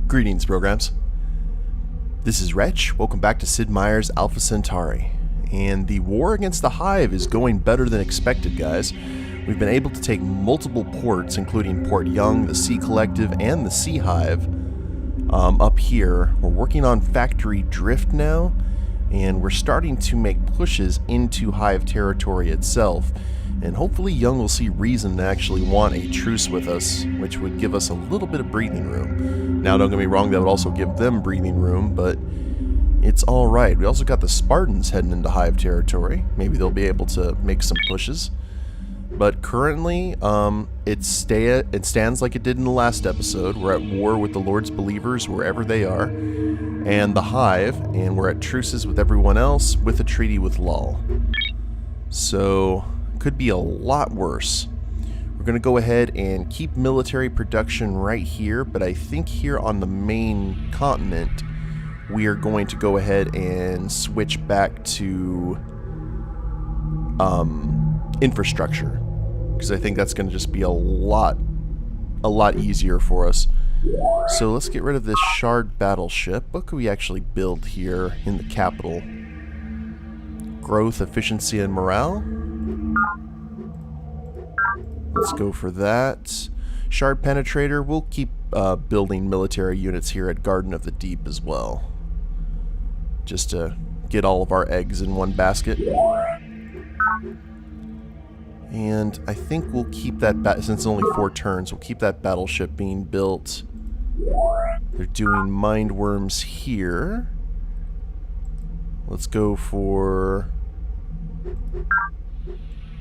Greetings, programs. This is Wretch. Welcome back to Sid Meier's Alpha Centauri. And the war against the Hive is going better than expected, guys. We've been able to take multiple ports, including Port Young, the Sea Collective, and the Sea Hive, up here. We're working on Factory Drift now, and we're starting to make pushes into Hive territory itself. And hopefully Young will see reason to actually want a truce with us, which would give us a little bit of breathing room. Now, don't get me wrong, that would also give them breathing room, but it's alright. We also got the Spartans heading into Hive territory. Maybe they'll be able to make some pushes. But currently, it stands like it did in the last episode. We're at war with the Lord's believers wherever they are, and the Hive, and we're at truces with everyone else with a treaty with Lull. So, could be a lot worse. We're going to go ahead and keep military production right here, but I think here on the main continent, we are going to go ahead and switch back to infrastructure, because I think that's going to just be a lot easier for us. So let's get rid of this shard battleship. What could we actually build here in the capital? Growth, efficiency, and morale. Let's go for that. Shard penetrator. We'll keep building military units here at Garden of the Deep as well, just to get all of our eggs in one basket. And I think we'll keep that, since it's only 4 turns, we'll keep that battleship being built. They're doing mind worms here. Let's go for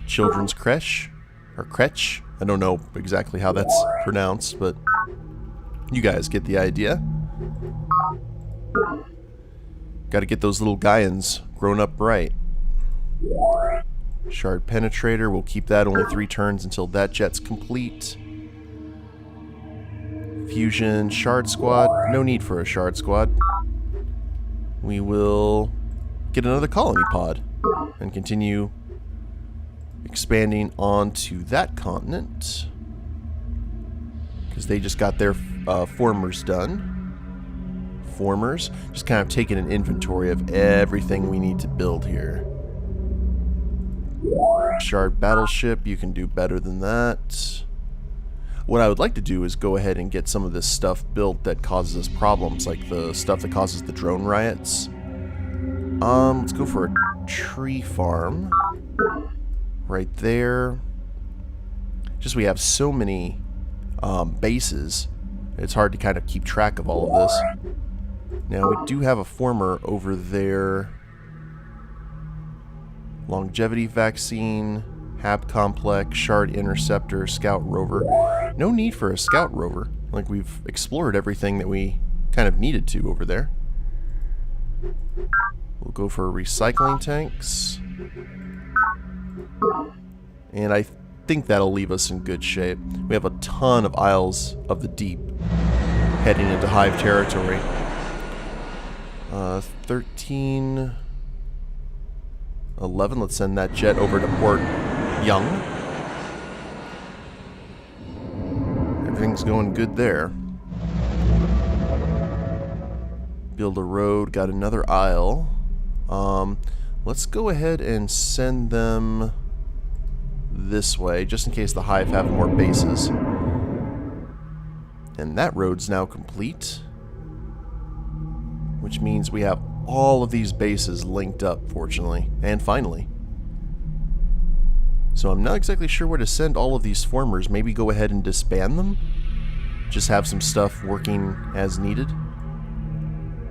Children's Creche, or Kretch. I don't know exactly how that's pronounced, but you guys get the idea. Got to get those little Gaians grown up right. Shard penetrator, we'll keep that only 3 turns until that jet's complete. Fusion, shard squad, no need for a shard squad. We will get another colony pod and continue expanding onto that continent, because they just got their formers done. Formers, just kind of taking an inventory of everything we need to build here. Shard battleship, you can do better than that. What I would like to do is go ahead and get some of this stuff built that causes us problems, like the stuff that causes the drone riots. Let's go for a tree farm right there. Just we have so many bases, it's hard to kind of keep track of all of this. Now we do have a former over there. Longevity vaccine, Hab complex, shard interceptor, scout rover. No need for a scout rover. Like, we've explored everything that we kind of needed to over there. We'll go for recycling tanks. And I think that'll leave us in good shape. We have a ton of Isles of the Deep heading into Hive territory. 13... 11, let's send that jet over to Port Young. Everything's going good there. Build a road, got another isle. Let's go ahead and send them this way, just in case the Hive have more bases. And that road's now complete, which means we have all of these bases linked up, fortunately, and finally. So I'm not exactly sure where to send all of these formers. Maybe go ahead and disband them. Just have some stuff working as needed.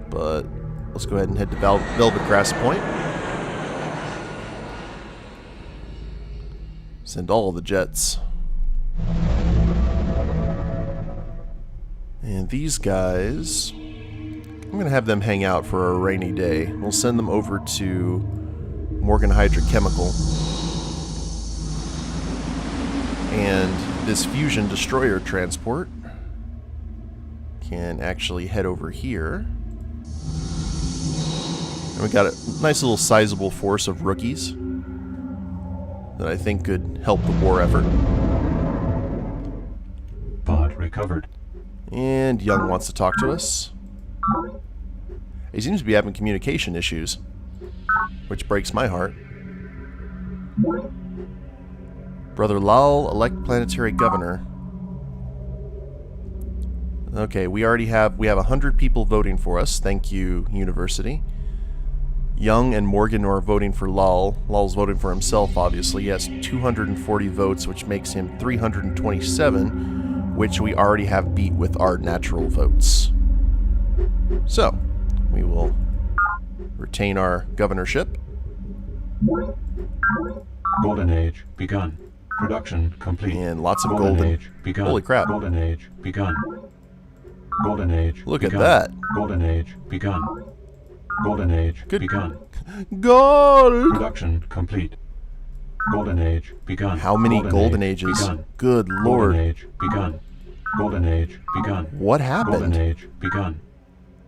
But let's go ahead and head to Velvet Grass Point. Send all of the jets. And these guys, I'm going to have them hang out for a rainy day. We'll send them over to Morgan Hydrochemical. And this fusion destroyer transport can actually head over here. And we got a nice little sizable force of rookies that I think could help the war effort. Pod recovered. And Young wants to talk to us. He seems to be having communication issues, which breaks my heart. Brother Lal, elect planetary governor. Okay, we have 100 people voting for us. Thank you, University. Young and Morgan are voting for Lal. Lal's voting for himself, obviously. He has 240 votes, which makes him 327, which we already have beat with our natural votes. So, we will retain our governorship. Golden Age begun. Production complete. And lots of Golden Age begun. Holy crap. Golden Age begun. Golden Age Look begun. at that. Golden Age begun. Golden Age Good. begun. Gold! Production complete. Golden Age begun. How many Golden Ages? Begun. Good lord. Golden Age begun. Golden Age begun. What happened? Golden Age begun.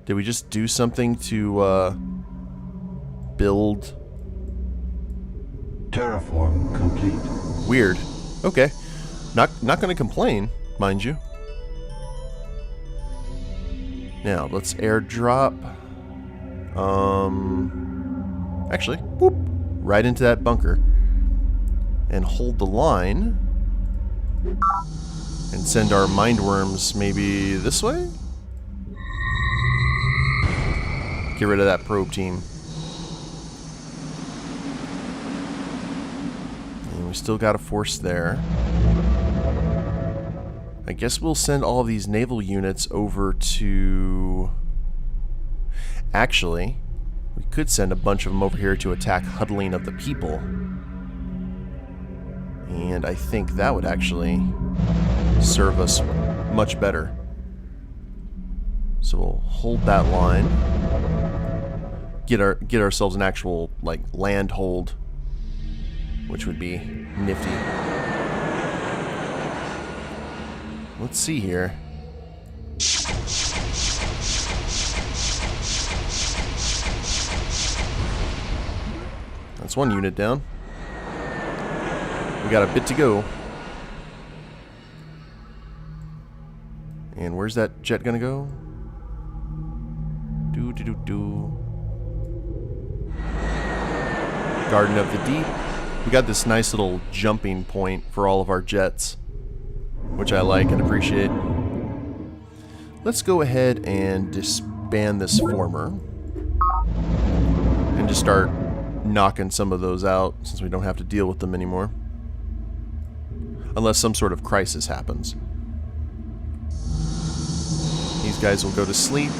Did we just do something to build? Terraform complete. Weird. Okay. Not gonna complain, mind you. Now, let's airdrop. Actually, whoop, right into that bunker. And hold the line. And send our mindworms maybe this way? Get rid of that probe team. And we still got a force there. I guess we'll send all of these naval units over to... Actually, we could send a bunch of them over here to attack huddling of the people. And I think that would actually serve us much better. So we'll hold that line. Get ourselves an actual, like, land hold, which would be nifty. Let's see here. That's one unit down. We got a bit to go. And where's that jet gonna go? Garden of the Deep. We got this nice little jumping point for all of our jets, which I like and appreciate. Let's go ahead and disband this former and just start knocking some of those out since we don't have to deal with them anymore. Unless some sort of crisis happens. These guys will go to sleep.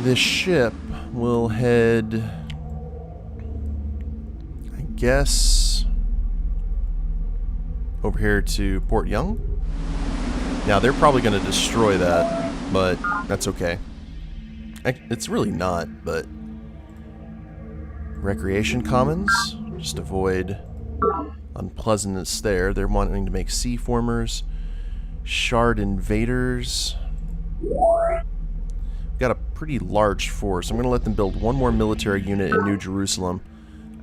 This ship will head, I guess, over here to Port Young. Now, they're probably going to destroy that, but that's okay. It's really not, but... Recreation Commons. Just avoid unpleasantness there. They're wanting to make sea formers. Shard Invaders. We've got a pretty large force. I'm going to let them build one more military unit in New Jerusalem,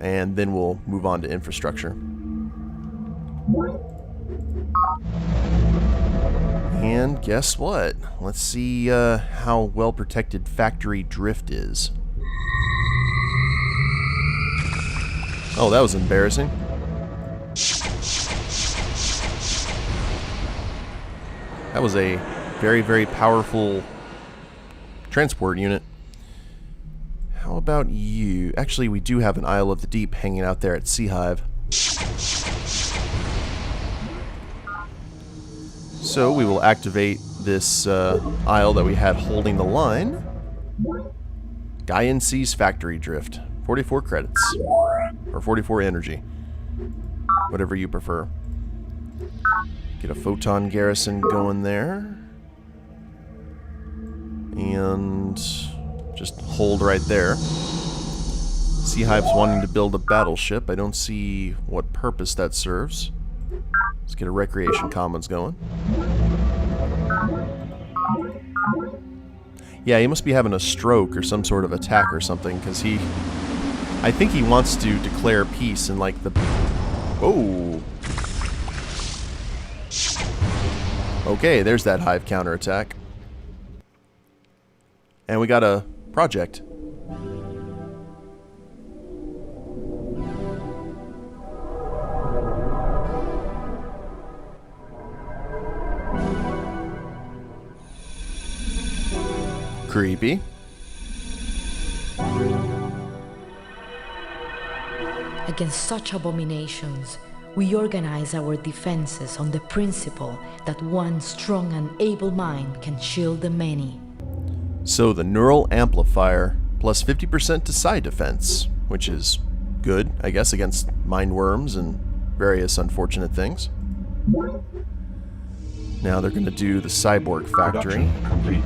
and then we'll move on to infrastructure. And guess what? Let's see how well protected Factory Drift is. Oh, that was embarrassing. That was a very, very powerful transport unit. How about you? Actually, we do have an Isle of the Deep hanging out there at Hive. So we will activate this isle that we had holding the line. Gaian Seas Factory Drift. 44 credits. Or 44 energy. Whatever you prefer. Get a photon garrison going there. And just hold right there. Hive's wanting to build a battleship. I don't see what purpose that serves. Let's get a recreation commons going. Yeah, he must be having a stroke or some sort of attack or something, because I think he wants to declare peace in, like, the... Oh! Okay, there's that Hive counterattack. And we got a project. Creepy. Against such abominations, we organize our defenses on the principle that one strong and able mind can shield the many. So the neural amplifier plus 50% to side defense, which is good, I guess, against mind worms and various unfortunate things. Now they're going to do the cyborg factory.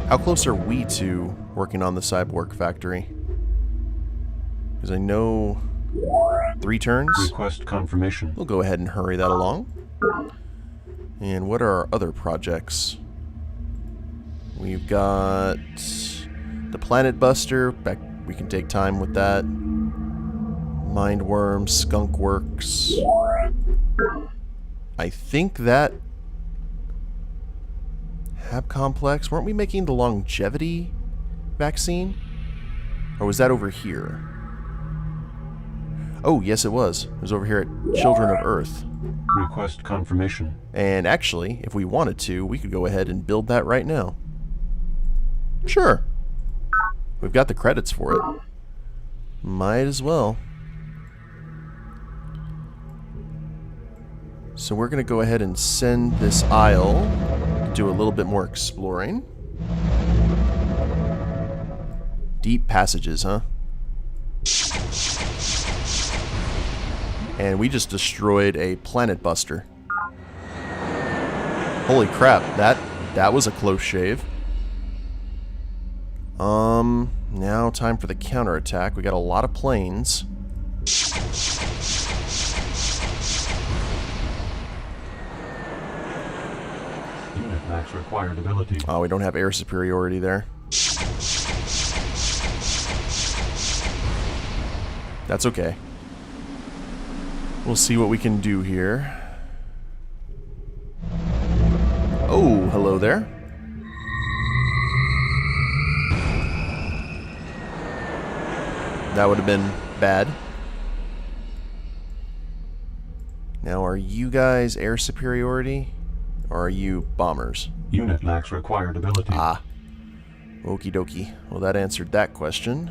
How close are we to working on the cyborg factory? Because I know 3 turns. Request confirmation. We'll go ahead and hurry that along. And what are our other projects? We've got the Planet Buster. We can take time with that. Mindworm, Skunk Works. I think that Hab Complex. Weren't we making the longevity vaccine? Or was that over here? Oh, yes it was. It was over here at Children of Earth. Request confirmation. And actually, if we wanted to, we could go ahead and build that right now. Sure. We've got the credits for it. Might as well. So we're going to go ahead and send this aisle to do a little bit more exploring. Deep passages, huh? And we just destroyed a Planet Buster. Holy crap, that was a close shave. Now time for the counterattack. We got a lot of planes. Unit max required ability. Oh, we don't have air superiority there. That's okay. We'll see what we can do here. Oh, hello there. That would have been bad. Now, are you guys air superiority? Or are you bombers? Unit max required ability. Ah. Okie dokie. Well, that answered that question.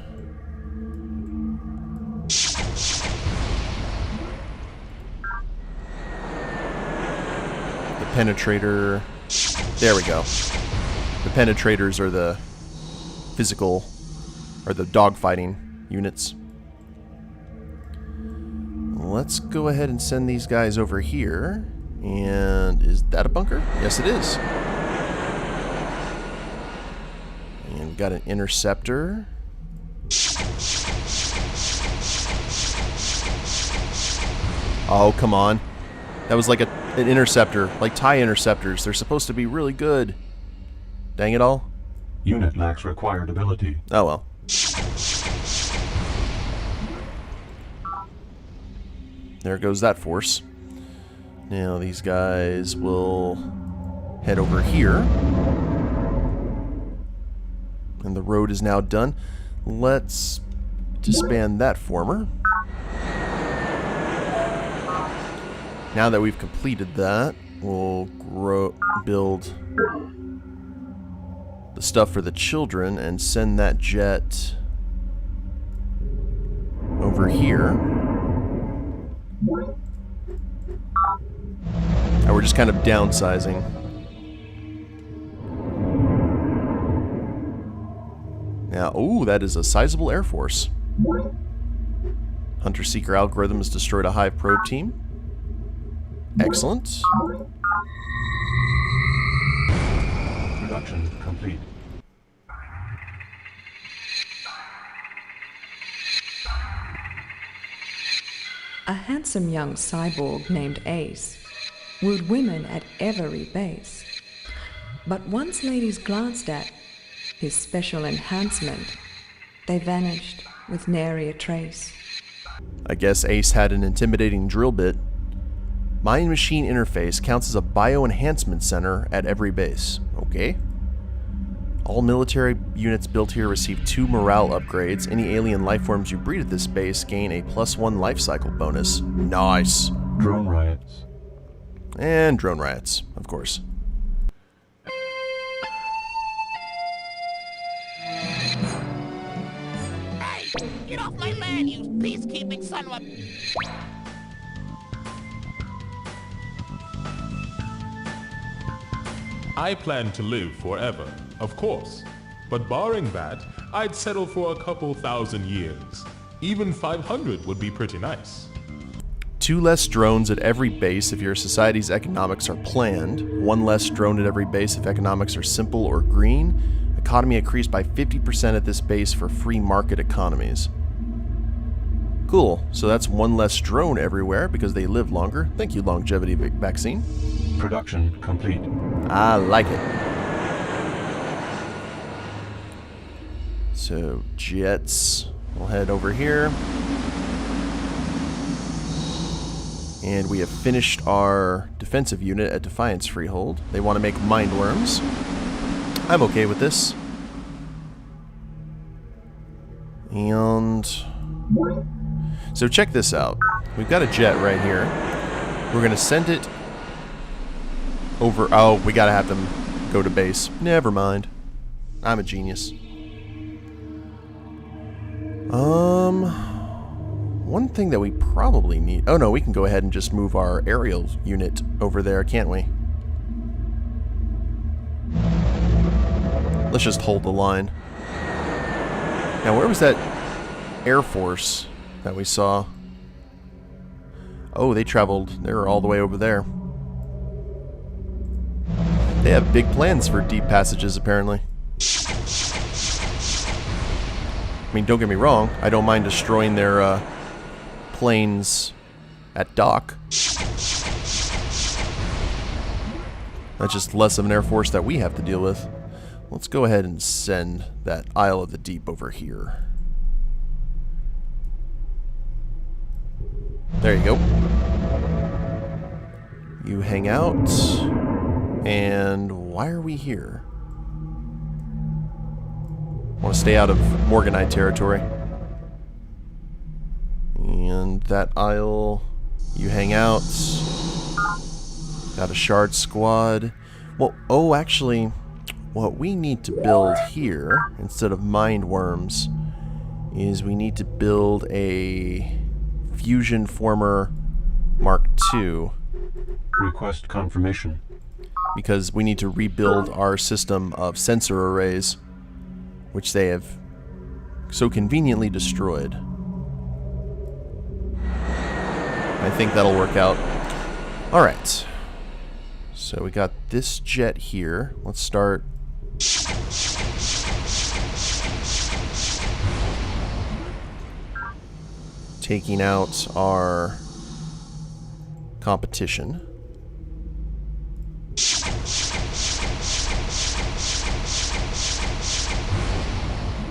The penetrator. There we go. The penetrators are the physical, or the dogfighting units. Let's go ahead and send these guys over here. And is that a bunker? Yes, it is. And we've got an interceptor. Oh, come on. That was like an interceptor, like TIE interceptors. They're supposed to be really good. Dang it all. Unit max required ability. Oh well. There goes that force. Now these guys will head over here. And the road is now done. Let's disband that former. Now that we've completed that, we'll build the stuff for the children and send that jet over here. And we're just kind of downsizing. Now, ooh, that is a sizable air force. Hunter-Seeker algorithm has destroyed a Hive probe team. Excellent. Production complete. A handsome young cyborg named Ace wooed women at every base. But once ladies glanced at his special enhancement, they vanished with nary a trace. I guess Ace had an intimidating drill bit. Mind-machine interface counts as a bioenhancement center at every base. Okay. All military units built here receive 2 morale upgrades. Any alien lifeforms you breed at this base gain a +1 life cycle bonus. Nice. Drone riots. And drone riots, of course. Hey, get off my land, you peacekeeping son of a... I plan to live forever, of course. But barring that, I'd settle for a couple thousand years. Even 500 would be pretty nice. 2 less drones at every base if your society's economics are planned. 1 less drone at every base if economics are simple or green. Economy increased by 50% at this base for free market economies. Cool, so that's 1 less drone everywhere because they live longer. Thank you, longevity vaccine. Production complete. I like it. So, jets. We'll head over here. And we have finished our defensive unit at Defiance Freehold. They want to make mind worms. I'm okay with this. And so check this out. We've got a jet right here. We're going to send it over. Oh, we got to have them go to base. Never mind. I'm a genius. One thing that we probably need... Oh no, we can go ahead and just move our aerial unit over there, can't we? Let's just hold the line. Now, where was that Air Force that we saw? Oh, they traveled. They were all the way over there. They have big plans for deep passages, apparently. I mean, don't get me wrong. I don't mind destroying their planes at dock. That's just less of an Air Force that we have to deal with. Let's go ahead and send that Isle of the Deep over here. There you go. You hang out. And why are we here? Want to stay out of Morganite territory. And that Isle, you hang out. Got a shard squad. Well, oh, actually, what we need to build here, instead of mind worms, is we need to build a fusion former Mark II. Request confirmation. Because we need to rebuild our system of sensor arrays, which they have so conveniently destroyed. I think that'll work out. Alright. So we got this jet here. Let's start. Taking out our competition.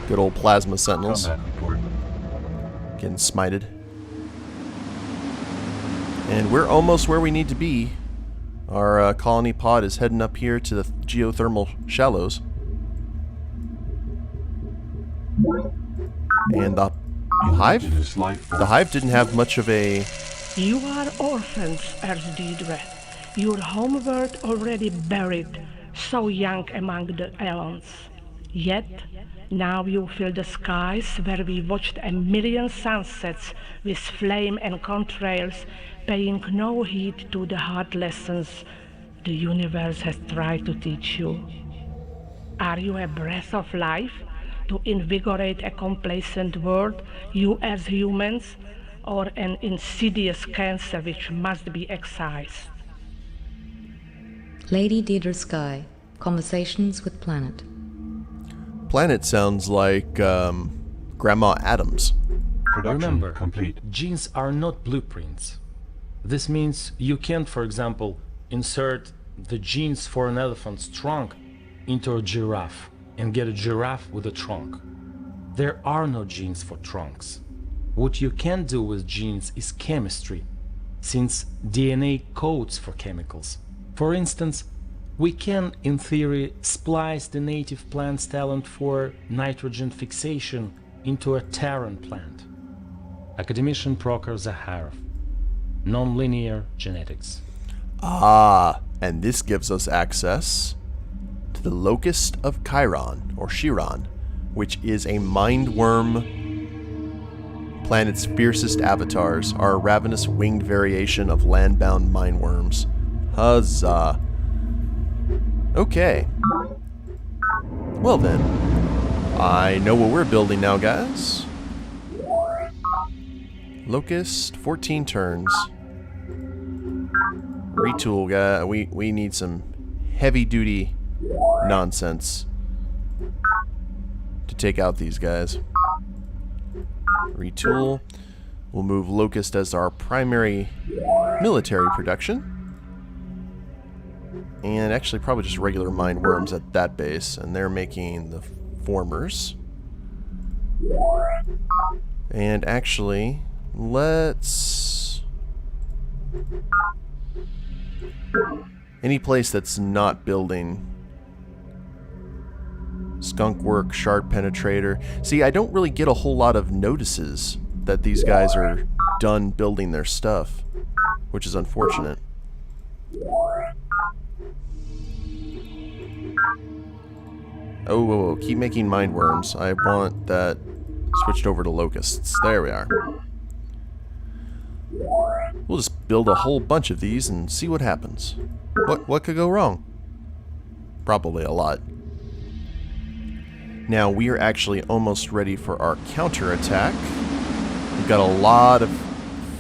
Good old plasma sentinels. Getting smited. And we're almost where we need to be. Our colony pod is heading up here to the geothermal shallows. And the Hive? The Hive didn't have much of a... You are orphans, Earth-Deidre. Your homeworld already buried, so young among the eons. Yet, now you fill the skies where we watched a million sunsets with flame and contrails, paying no heed to the hard lessons the universe has tried to teach you. Are you a breath of life to invigorate a complacent world, you as humans, or an insidious cancer which must be excised? Lady Deidre Sky, Conversations with Planet. Planet sounds like Grandma Adams. Production Remember, complete. genes are not blueprints. This means you can't, for example, insert the genes for an elephant's trunk into a giraffe and get a giraffe with a trunk. There are no genes for trunks. What you can do with genes is chemistry. since DNA codes for chemicals. For instance, we can, in theory, splice the native plant's talent for nitrogen fixation into a CHIRON plant. Academician Proker Zaharov. Nonlinear genetics. Ah, and this gives us access to the locust of Chiron, or CHIRON, which is a mindworm. Planet's fiercest avatars are a ravenous winged variation of land-bound mindworms. Huzzah. Okay. Well then, I know what we're building now, guys. Locust, 14 turns. Retool, guy. We need some heavy-duty nonsense to take out these guys. Retool. We'll move Locust as our primary military production. And actually probably just regular mine worms at that base. And they're making the formers. And actually, let's... any place that's not building skunk work, shard penetrator. See, I don't really get a whole lot of notices that these guys are done building their stuff, which is unfortunate. Oh, whoa, whoa. Keep making mind worms. I want that switched over to locusts. There we are. We'll just build a whole bunch of these and see what happens. What could go wrong? Probably a lot. Now, we are actually almost ready for our counterattack. We've got a lot of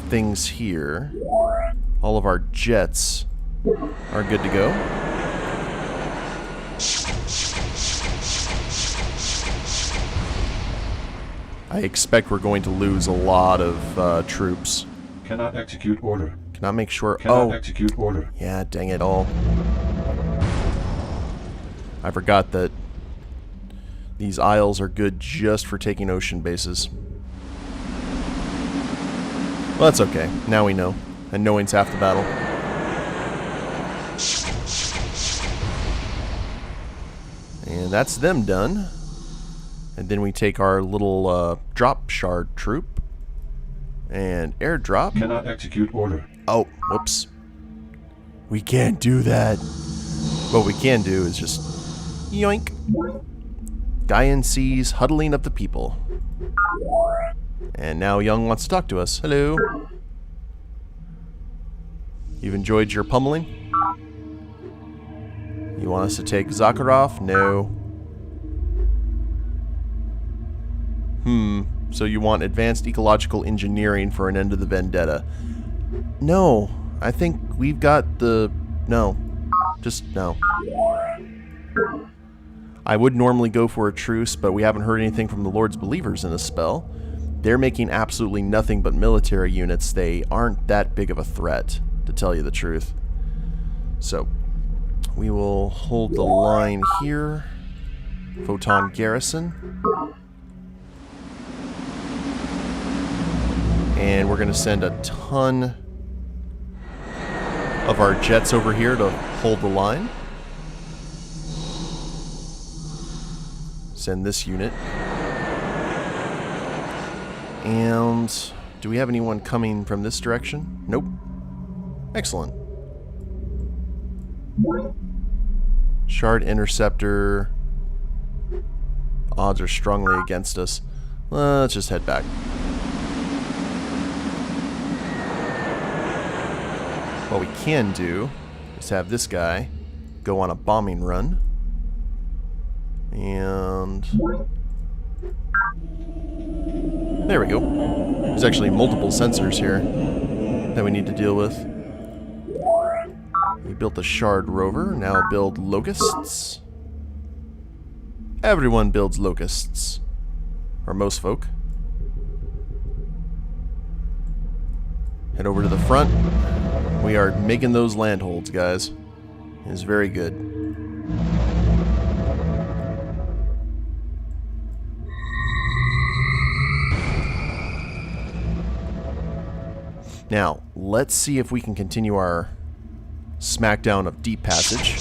things here. All of our jets are good to go. I expect we're going to lose a lot of troops. Cannot execute order. Can I make sure? Cannot execute order. Yeah, dang it all. I forgot that these isles are good just for taking ocean bases. Well, that's okay. Now we know. And knowing's half the battle. And that's them done. And then we take our little drop shard troop and airdrop. Cannot execute order. Oh, whoops. We can't do that. What we can do is just yoink. Gaian sees huddling of the people. And now Young wants to talk to us. Hello. You've enjoyed your pummeling? You want us to take Zakharov? No. So you want advanced ecological engineering for an end to the vendetta? No. I think we've got the... No. Just no. I would normally go for a truce, but we haven't heard anything from the Lord's believers in this spell. They're making absolutely nothing but military units. They aren't that big of a threat, to tell you the truth. So, we will hold the line here. Photon Garrison. And we're going to send a ton of our jets over here to hold the line. Send this unit. And do we have anyone coming from this direction? Nope. Excellent. Shard Interceptor. Odds are strongly against us. Let's just head back. What we can do is have this guy go on a bombing run. And there we go. There's actually multiple sensors here that we need to deal with. We built the Shard Rover, now build locusts. Everyone builds locusts. Or most folk. Head over to the front. We are making those landholds, guys. It's very good. Now, let's see if we can continue our smackdown of Deep Passage.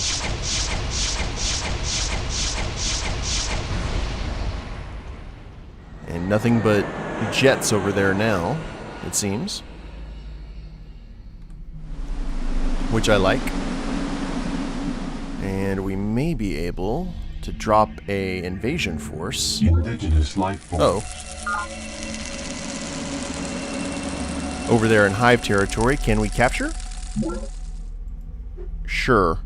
And nothing but jets over there now, it seems. Which I like. And we may be able to drop a invasion force. Indigenous life form. Oh. Over there in Hive territory, can we capture? Sure.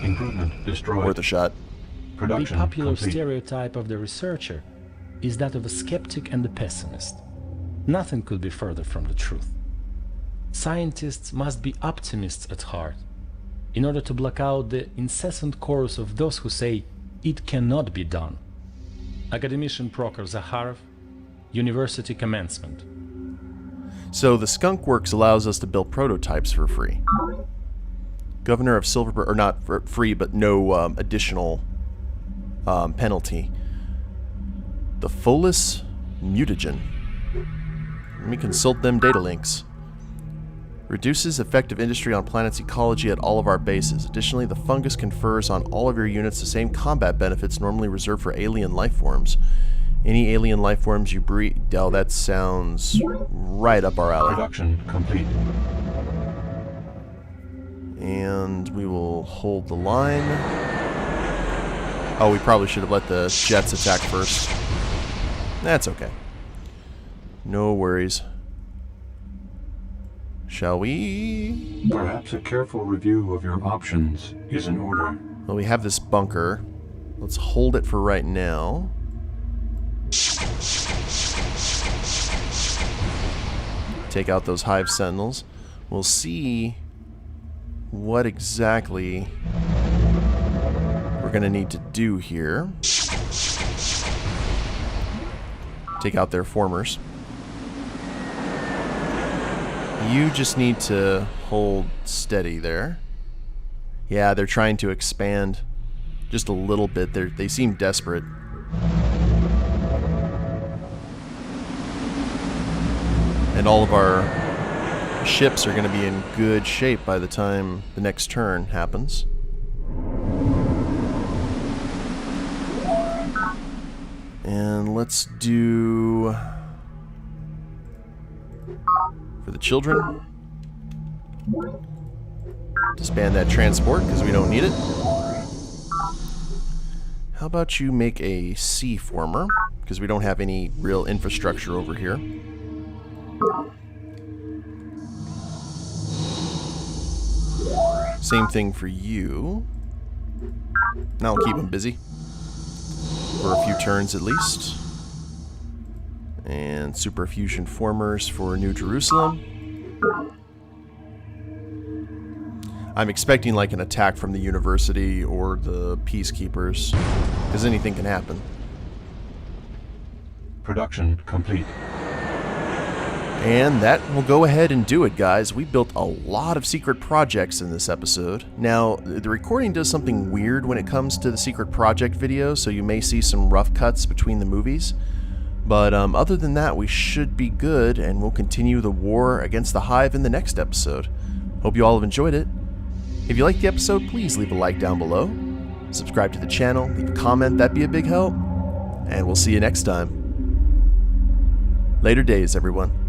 Improvement destroyed. Worth a shot. The Production popular complete. stereotype of the researcher is that of a skeptic and a pessimist. Nothing could be further from the truth. Scientists must be optimists at heart, in order to block out the incessant chorus of those who say it cannot be done. Academician Proker Zaharov, University Commencement. So the Skunk Works allows us to build prototypes for free. Governor of Silverberg, or not for free, but no additional penalty. The Folus Mutagen. Let me consult them data links. Reduces effective industry on planet's ecology at all of our bases. Additionally, the fungus confers on all of your units the same combat benefits normally reserved for alien life forms. Any alien life forms you breed... Oh, that sounds right up our alley. Production complete. And we will hold the line. Oh, we probably should have let the jets attack first. That's okay. No worries. Shall we? Perhaps a careful review of your options is in order. Well, we have this bunker. Let's hold it for right now. Take out those Hive Sentinels. We'll see what exactly we're going to need to do here. Take out their formers. You just need to hold steady there. Yeah, they're trying to expand just a little bit. They seem desperate. And all of our ships are going to be in good shape by the time the next turn happens. And let's do... for the children. Disband that transport because we don't need it. How about you make a sea former, because we don't have any real infrastructure over here. Same thing for you. Now I'll keep them busy for a few turns at least. And superfusion formers for New Jerusalem. I'm expecting like an attack from the university or the peacekeepers, because anything can happen. Production complete. And that will go ahead and do it, guys. We built a lot of secret projects in this episode. Now, the recording does something weird when it comes to the secret project video, so you may see some rough cuts between the movies. But other than that, we should be good, and we'll continue the war against the Hive in the next episode. Hope you all have enjoyed it. If you liked the episode, please leave a like down below. Subscribe to the channel, leave a comment, that'd be a big help. And we'll see you next time. Later days, everyone.